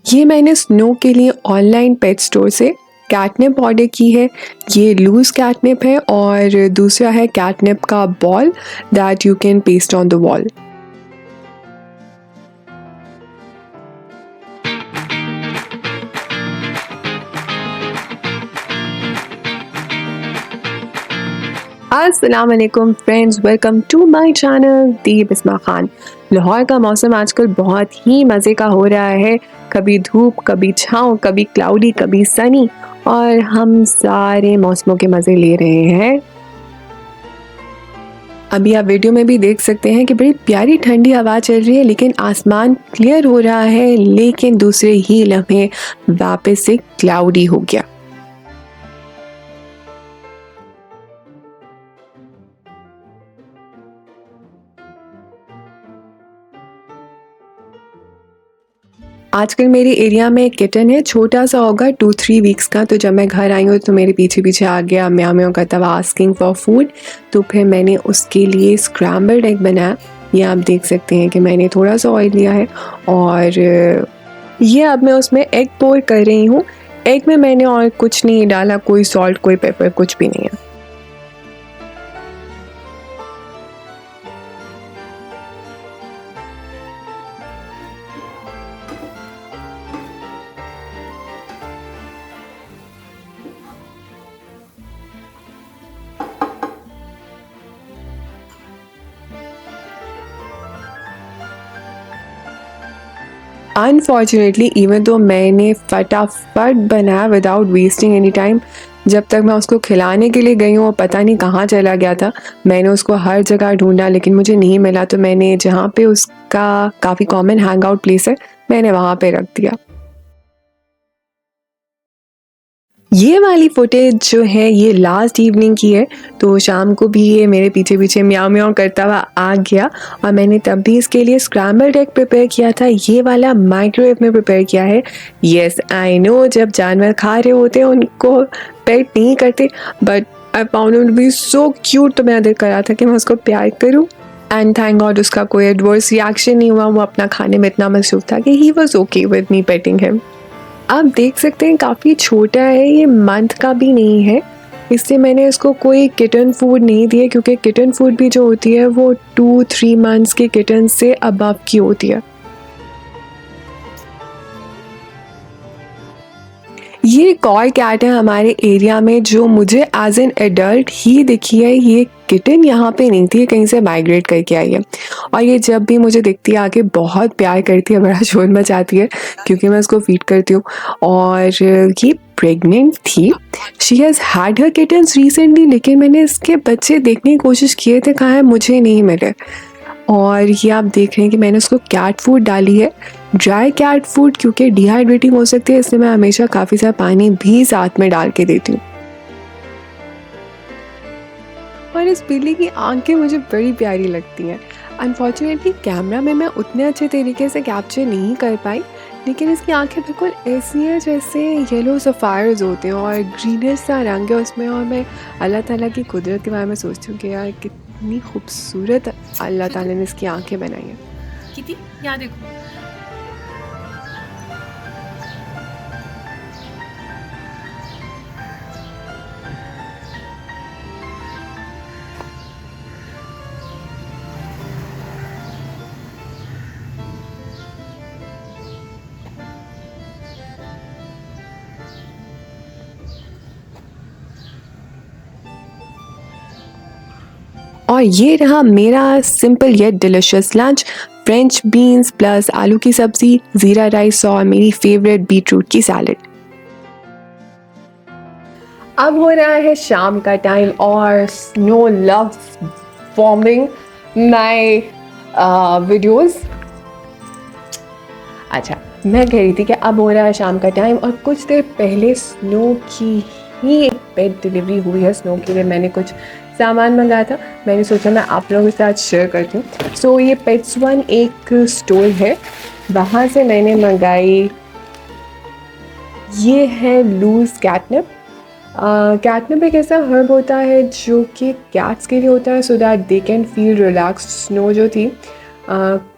ये मैंने स्नो के लिए ऑनलाइन पेट स्टोर से कैटनिप ऑर्डर की है। ये लूज़ कैटनिप है और दूसरा है कैटनिप का ball that you can paste on the wall. अस्सलाम वालेकुम friends, welcome to my channel the Bisma Khan. Lahore का मौसम आजकल बहुत ही मज़े का हो रहा है। कभी धूप, कभी छाँव, कभी क्लाउडी, कभी सनी, और हम सारे मौसमों के मज़े ले रहे हैं। अभी आप वीडियो में भी देख सकते हैं कि बड़ी प्यारी ठंडी हवा चल रही है, लेकिन आसमान क्लियर हो रहा है, लेकिन दूसरे ही लम्हे वापस से क्लाउडी हो गया। आजकल मेरे एरिया में एक किटन है, छोटा सा होगा 2-3 वीक्स का। तो जब मैं घर आई हूँ तो मेरे पीछे पीछे आ गया, म्याऊं म्याऊं करता हुआ आस्किंग फॉर फूड। तो फिर मैंने उसके लिए स्क्रैम्बल्ड एग बनाया। ये आप देख सकते हैं कि मैंने थोड़ा सा ऑयल लिया है और ये अब मैं उसमें एग पोर कर रही हूँ। एग में मैंने और कुछ नहीं डाला, कोई सॉल्ट, कोई पेपर, कुछ भी नहीं है। अनफॉर्चुनेटली इवन तो मैंने फटाफट बनाया विदाउट वेस्टिंग एनी टाइम, जब तक मैं उसको खिलाने के लिए गई हूँ पता नहीं कहाँ चला गया था। मैंने उसको हर जगह ढूंढा लेकिन मुझे नहीं मिला। तो मैंने जहाँ पे उसका काफ़ी कॉमन हैंग आउट प्लेस है, मैंने वहाँ पे रख दिया। ये वाली फुटेज जो है ये लास्ट इवनिंग की है। तो शाम को भी ये मेरे पीछे पीछे म्याऊं म्याऊं करता हुआ आ गया और मैंने तब भी इसके लिए स्क्रैम्बल्ड एग प्रिपेयर किया था। ये वाला माइक्रोवेव में प्रिपेयर किया है। येस आई नो, जब जानवर खा रहे होते हैं उनको पेट नहीं करते, but I found it to be so cute. तो मेरा दिल कर रहा था कि मैं उसको प्यार करूँ, एंड थैंक गॉड उसका कोई एडवर्स रिएक्शन नहीं हुआ। वो अपना खाने में इतना मसरूफ था कि he was okay with me painting him. आप देख सकते हैं काफ़ी छोटा है, ये मंथ का भी नहीं है, इसलिए मैंने इसको कोई किटन फूड नहीं दिया, क्योंकि किटन फूड भी जो होती है वो 2-3 मंथ्स के किटन से अबव की होती है। ये कॉय कैट है हमारे एरिया में, जो मुझे एज एन एडल्ट ही दिखी है। ये किटन यहाँ पे नहीं थी, कहीं से माइग्रेट करके आई है। और ये जब भी मुझे दिखती है आके बहुत प्यार करती है, बड़ा शोर मचाती है, क्योंकि मैं उसको फीड करती हूँ। और ये प्रेग्नेंट थी। She has had her kittens recently, लेकिन मैंने इसके बच्चे देखने की कोशिश किए थे, कहाँ है मुझे नहीं मिले। और ये आप देख रहे हैं कि मैंने उसको कैट फूड डाली है, ड्राई कैट फूड, क्योंकि डिहाइड्रेटिंग हो सकती है, इसलिए मैं हमेशा काफ़ी सारा पानी भी साथ में डाल के देती हूँ। और इस बिल्ली की आंखें मुझे बड़ी प्यारी लगती हैं। अनफॉर्चुनेटली कैमरा में मैं उतने अच्छे तरीके से कैप्चर नहीं कर पाई, लेकिन इसकी आंखें बिल्कुल ऐसी हैं जैसे येलो सफ़ायर्स होते हैं और ग्रीनिश सा रंग है उसमें। और मैं अल्लाह ताला की कुदरत के बारे में सोचती हूँ कि यार कितनी खूबसूरत अल्लाह ताला ने इसकी आंखें बनाई हैं। कितनी यहाँ देखो। और ये रहा मेरा simple yet delicious lunch. French beans plus आलू की सब्ज़ी, ज़ीरा राइस और मेरी फेवरेट बीटरूट की सैलड। अब हो रहा है शाम का टाइम और snow love forming my videos. अच्छा, मैं कह रही थी कि अब हो रहा है शाम का टाइम और कुछ देर पहले स्नो की ही एक पेट डिलीवरी हुई है। स्नो के लिए मैंने कुछ सामान मंगाया था, मैंने सोचा मैं आप लोगों के साथ शेयर करती हूँ। सो ये पेट्स वन एक स्टोर है, वहाँ से मैंने मंगाई। ये है लूज़ कैटनिप। कैटनिप एक ऐसा हर्ब होता है जो कि कैट्स के लिए होता है, so that they can feel relax. Snow जो थी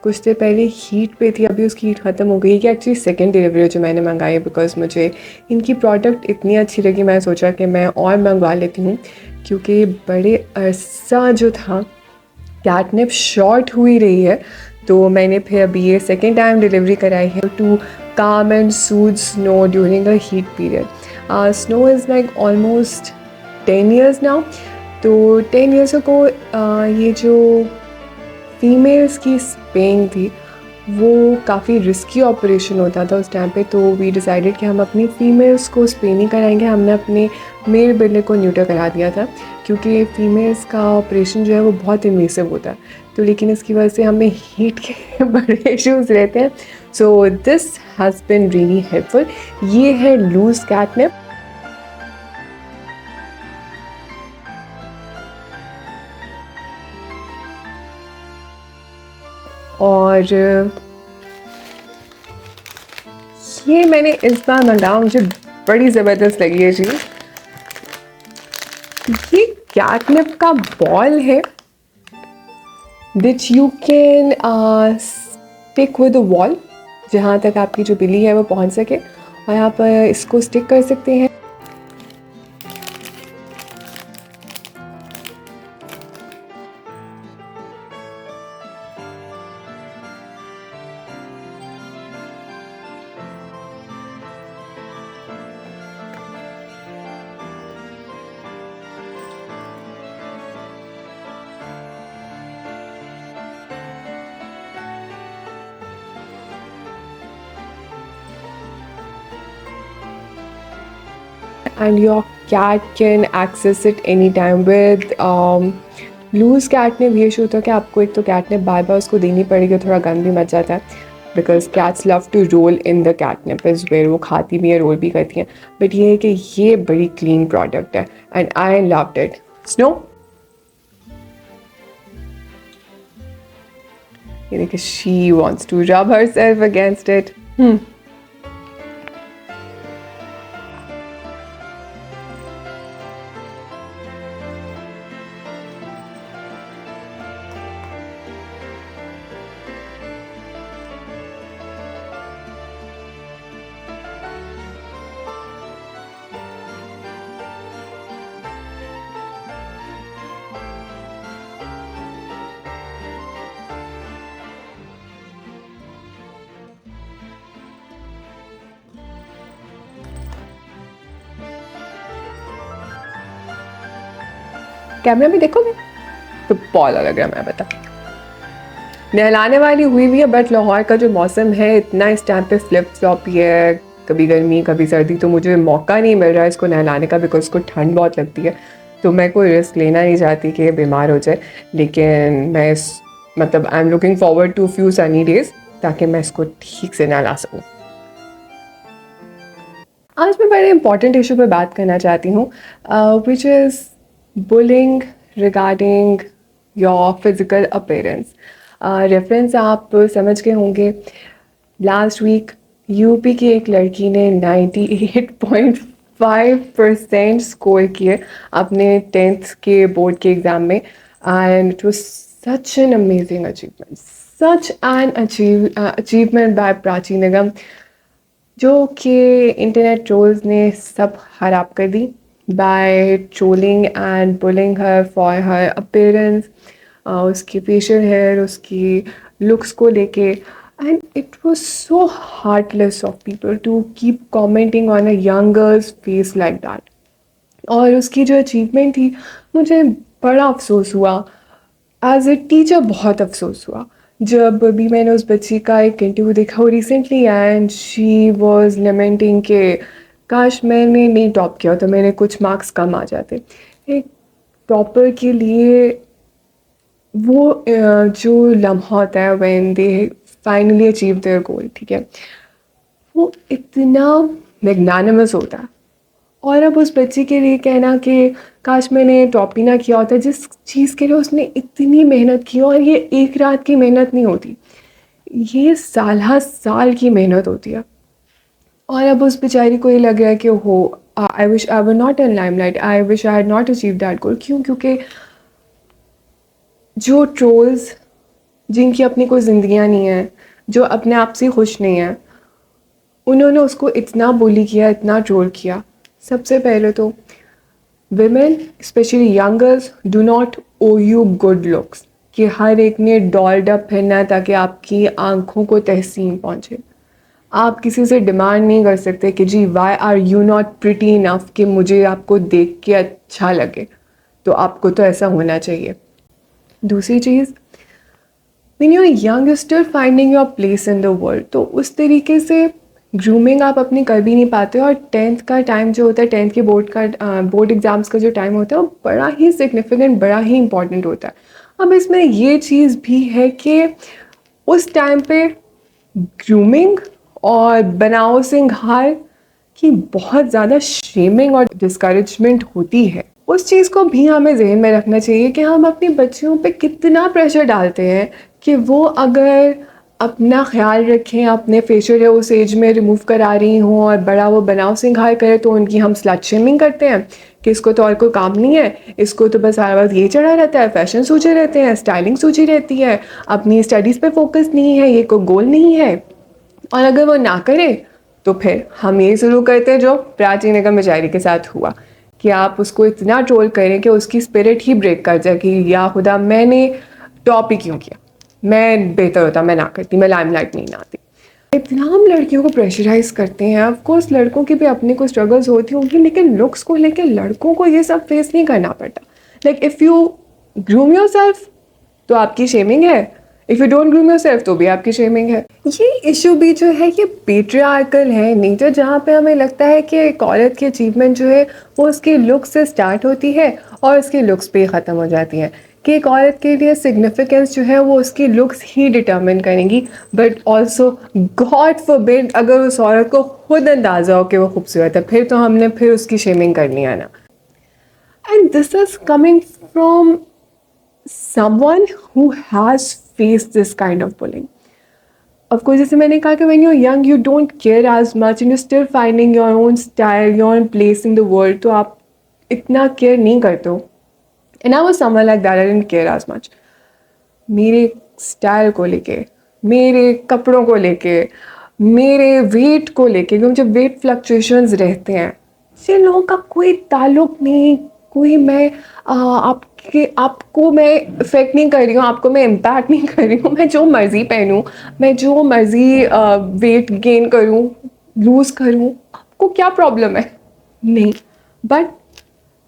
कुछ देर पहले हीट पे थी, अभी उसकी हीट ख़त्म हो गई है। कि एक्चुअली सेकंड डिलीवरी जो मैंने मंगाई है, बिकॉज़ मुझे इनकी प्रोडक्ट इतनी अच्छी लगी, मैं सोचा कि मैं और मंगवा लेती हूँ, क्योंकि बड़े अरसा जो था कैटनिप शॉर्ट हुई रही है। तो मैंने फिर अभी ये सेकेंड टाइम डिलीवरी कराई है टू काम and Sood snow during a heat period. Snow is like almost 10 years now. तो 10 years को ये जो फीमेल्स की स्पेइंग थी वो काफ़ी रिस्की ऑपरेशन होता था उस टाइम पे। तो वी डिसाइडेड कि हम अपनी फ़ीमेल्स को स्पेन ही कराएंगे। हमने अपने मेल बिल्ले को न्यूटर करा दिया था, क्योंकि फ़ीमेल्स का ऑपरेशन जो है वो बहुत इन्वेसिव होता है। तो लेकिन इसकी वजह से हमें हीट के बड़े इश्यूज़ रहते हैं। So this has been really helpful. ये है लूज़ कैटनिप। और ये मैंने इस बार मंगाया, मुझे बड़ी ज़बरदस्त लगी है चीज़। ये कैटनिप का बॉल है which you can stick with the wall, जहाँ तक आपकी जो बिल्ली है वो पहुँच सके, और यहाँ पर इसको स्टिक कर सकते हैं। And your cat can access it anytime with loose catnip. ये होता है कि आपको एक तो कैटनिप बार बार उसको देनी पड़ेगी, थोड़ा गंद भी मच जाता है, because cats love to roll in the catnip is where, वो खाती भी है, रोल भी करती हैं। बट ये है कि ये बड़ी क्लीन प्रोडक्ट है and I loved it. Snow, ये देखिए, she wants to rub herself against it. Camera में देखोगे तो पॉला लग रहा है, मैं बता। नहलाने वाली हुई भी है, बट लाहौर का जो मौसम है इतना इस टाइम पे फ्लिप फ्लॉप ही है, कभी गर्मी कभी सर्दी, तो मुझे मौका नहीं मिल रहा है इसको नहलाने का, बिकॉज उसको ठंड बहुत लगती है। तो मैं कोई रिस्क लेना नहीं चाहती कि बीमार हो जाए। लेकिन मैं मतलब I am looking forward to few sunny days, ताकि मैं इसको ठीक से नहला सकूँ। आज मैं बड़े इंपॉर्टेंट इशू पर बात करना चाहती हूँ, which is bullying regarding your physical appearance. Reference आप समझ गए होंगे। लास्ट वीक यूपी की एक लड़की ने 98.5% स्कोर किए अपने 10th के बोर्ड के एग्ज़ाम में, and it was such an amazing achievement, such an achievement by Prachi Nigam, जो कि इंटरनेट ट्रोल्स ने सब खराब कर दी by trolling and bullying her for her appearance, उसकी फेशियल हेयर, उसकी लुक्स को लेके। And it was so heartless of people to keep commenting on a young girls face like that. और उसकी जो अचीवमेंट थी, मुझे बड़ा अफसोस हुआ, एज ए टीचर बहुत अफसोस हुआ, जब अभी मैंने उस बच्ची का एक इंटरव्यू देखा वो रिसेंटली, एंड शी वाज लमेंटिंग के काश मैंने नहीं टॉप किया तो मेरे कुछ मार्क्स कम आ जाते। एक टॉपर के लिए वो जो लम्हा होता है when they finally achieve their गोल, ठीक है, वो इतना मैग्नानिमस होता है। और अब उस बच्ची के लिए कहना कि काश मैंने टॉप ही ना किया होता, जिस चीज़ के लिए उसने इतनी मेहनत की, और ये एक रात की मेहनत नहीं होती, ये साल साल की मेहनत होती है। और अब उस बेचारी को ये लग रहा है कि हो, I wish I were not in limelight, I wish I had not achieve that goal. क्यों? क्योंकि जो ट्रोल्स जिनकी अपनी कोई ज़िंदगियाँ नहीं हैं, जो अपने आप से खुश नहीं हैं, उन्होंने उसको इतना बुली किया, इतना ट्रोल किया। सबसे पहले तो women specially young girls do not owe you good looks, कि हर एक ने डॉल्ड अप पहनना है ताकि आपकी आंखों को तहसीन पहुंचे। आप किसी से डिमांड नहीं कर सकते कि जी why are you not pretty enough कि मुझे आपको देख के अच्छा लगे, तो आपको तो ऐसा होना चाहिए। दूसरी चीज़, when you are young you still finding your place in the world, तो उस तरीके से ग्रूमिंग आप अपनी कर भी नहीं पाते हो। और टेंथ का टाइम जो होता है, टेंथ के बोर्ड एग्ज़ाम्स का जो टाइम होता है वो बड़ा ही सिग्निफिकेंट, बड़ा ही इंपॉर्टेंट होता है। अब इसमें ये चीज़ भी है कि उस टाइम पे ग्रूमिंग और बनाओ सिंगार की बहुत ज़्यादा शेमिंग और डिस्करेजमेंट होती है। उस चीज़ को भी हमें ज़हन में रखना चाहिए कि हम अपनी बच्चियों पे कितना प्रेशर डालते हैं कि वो अगर अपना ख़्याल रखें, अपने फेशियल हेयर उस एज में रिमूव करा रही हों और बड़ा वो बनाव सिंगार करे, तो उनकी हम स्लट शेमिंग करते हैं कि इसको तो और कोई काम नहीं है, इसको तो बस सारा वक्त ये चढ़ा रहता है, फैशन सूझे रहते हैं, स्टाइलिंग सूझी रहती है, अपनी स्टडीज़ पे फोकस नहीं है, ये कोई गोल नहीं है। और अगर वो ना करे तो फिर हम ये शुरू करते हैं जो प्राची निगम बेचारी के साथ हुआ, कि आप उसको इतना ट्रोल करें कि उसकी स्पिरिट ही ब्रेक कर जाए कि या खुदा मैंने टॉप ही क्यों किया, मैं बेहतर होता मैं ना करती, मैं लाइमलाइट नहीं ना आती। इतना हम लड़कियों को प्रेशराइज करते हैं। ऑफ कोर्स लड़कों की भी अपनी कोई स्ट्रगल्स होती होंगी, लेकिन लुक्स को लेकर लड़कों को ये सब फेस नहीं करना पड़ता। Like if you groom yourself तो आपकी शेमिंग है, if you don't groom yourself तो भी आपकी शेमिंग है। ये इशू भी जो है ये पेट्रियार्कल है नेचर, जहाँ पे हमें लगता है कि एक औरत की अचीवमेंट जो है वो उसके लुक्स से स्टार्ट होती है और उसके लुक्स पे ही ख़त्म हो जाती है, कि एक औरत के लिए सिग्निफिकेंस जो है वो उसकी लुक्स ही डिटर्मिन करेंगी। बट ऑल्सो गॉड फॉरबिड अगर उस औरत को खुद अंदाज़ा हो कि वो खूबसूरत है, फिर उसकी शेमिंग करनी है ना। And this is coming from someone who has faced this kind of bullying. Of course, जैसे मैंने कहा कि when you're young you don't care as much and you're still finding your own style, your own place in the world, तो आप इतना care नहीं करते हो। And I was someone like that, I didn't care as much. मेरे style को लेके, मेरे कपड़ों को लेके, मेरे वेट को लेके, क्योंकि जब वेट फ्लक्चुएशंस रहते हैं से लोगों का कोई ताल्लुक नहीं, कोई मैं आपको मैं इफेक्ट नहीं कर रही हूँ, आपको मैं इम्पैक्ट नहीं कर रही हूँ। मैं जो मर्ज़ी पहनूँ, मैं जो मर्ज़ी वेट गेन करूँ, लूज़ करूँ, आपको क्या प्रॉब्लम है? नहीं। बट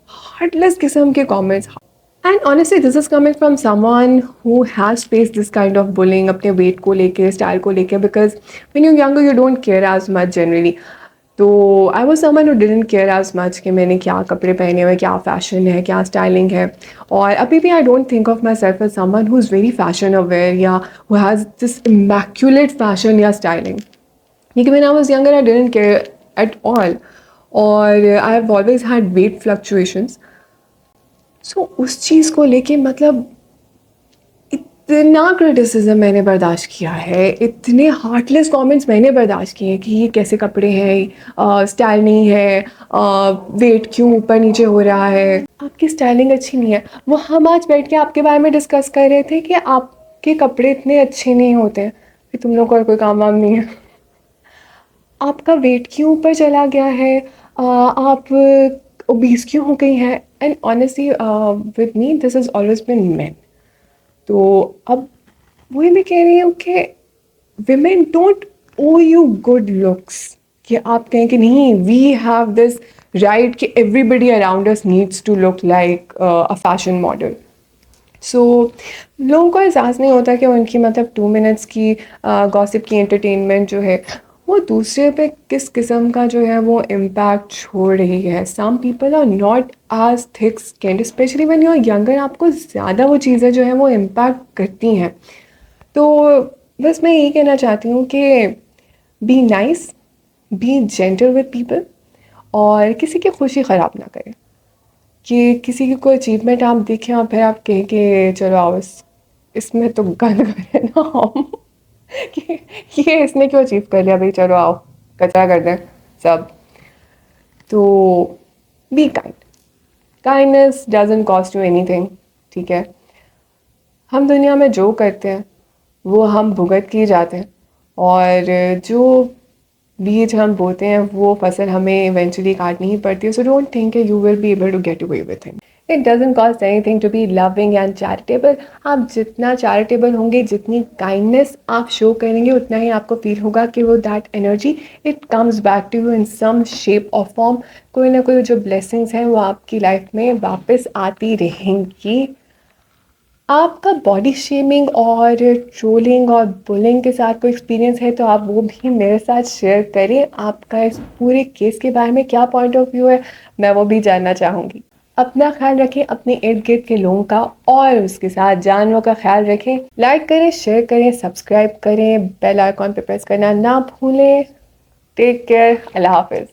हार्टलेस किस्म के comments. And honestly this is coming from someone who has face this kind of bullying अपने वेट को लेके, स्टाइल को लेके, because when you younger you don't care as much generally. तो I was someone who didn't care as much कि मैंने क्या कपड़े पहने हुए, क्या फ़ैशन है, क्या स्टाइलिंग है। और अभी भी I don't think of myself as someone who is very fashion aware या who has this immaculate fashion या स्टाइलिंग, क्योंकि when I was younger I didn't care at all. और I have always had weight fluctuations. So उस चीज़ को लेके मतलब इतना क्रिटिसिज्म मैंने बर्दाश्त किया है, इतने हार्टलेस कमेंट्स मैंने बर्दाश्त किए हैं कि ये कैसे कपड़े हैं, स्टाइल नहीं है, वेट क्यों ऊपर नीचे हो रहा है, आपकी स्टाइलिंग अच्छी नहीं है। वो हम आज बैठ के आपके बारे में डिस्कस कर रहे थे कि आपके कपड़े इतने अच्छे नहीं होते हैं, फिर तुम लोग का और कोई काम वाम नहीं है। आपका वेट क्यों ऊपर चला गया है, आप ओबीस क्यों हो गई हैं। And honestly with me this is always been main. तो अब वही मैं कह रही हूँ कि women don't owe you good looks, कि आप कहें कि नहीं वी हैव दिस राइट कि everybody around us needs to look like a fashion model. So लोगों को एहसास नहीं होता कि उनकी मतलब 2 मिनट्स की गॉसिप की एंटरटेनमेंट जो है वो दूसरे पे किस किस्म का जो है वो इम्पैक्ट छोड़ रही है। Some people are not as thick skinned, specially when you are younger, आपको ज़्यादा वो चीज़ें जो हैं वो इम्पैक्ट करती हैं। तो बस मैं यही कहना चाहती हूँ कि be nice, B gentle with people, और किसी की खुशी ख़राब ना करें। कि किसी की कोई अचीवमेंट आप देखें और फिर आप कहें कि चलो आओ इसमें तो गंद करें ना हम कि ये इसने क्यों अचीव कर लिया भाई, चलो आओ कचरा कर दें सब। तो be kind, kindness doesn't cost you anything, ठीक है। हम दुनिया में जो करते हैं वो हम भुगत के जाते हैं, और जो बीज हम बोते हैं वो फसल हमें इवेंचुअली काटनी ही पड़ती है. So don't think you will be able to get away with it. It doesn't cost anything to be loving and charitable. आप जितना चैरिटेबल होंगे, जितनी काइंडनेस आप शो करेंगे, उतना ही आपको फील होगा कि वो that energy it comes back to you in some shape और फॉर्म. कोई ना कोई जो ब्लेसिंग्स हैं वो आपकी लाइफ में वापस आती रहेंगी. आपका बॉडी शेमिंग और ट्रोलिंग और बुलिंग के साथ कोई एक्सपीरियंस है तो आप वो भी मेरे साथ शेयर करें. आपका इस पूरे केस के बारे में क्या पॉइंट ऑफ व्यू है, मैं वो भी जानना चाहूँगी. अपना ख्याल रखें, अपने इर्द गिर्द के लोगों का और उसके साथ जानवरों का ख्याल रखें. लाइक करें, शेयर करें, सब्सक्राइब करें, बेल आइकॉन पे प्रेस करना ना भूलें. Take care. अल्लाह हाफिज़.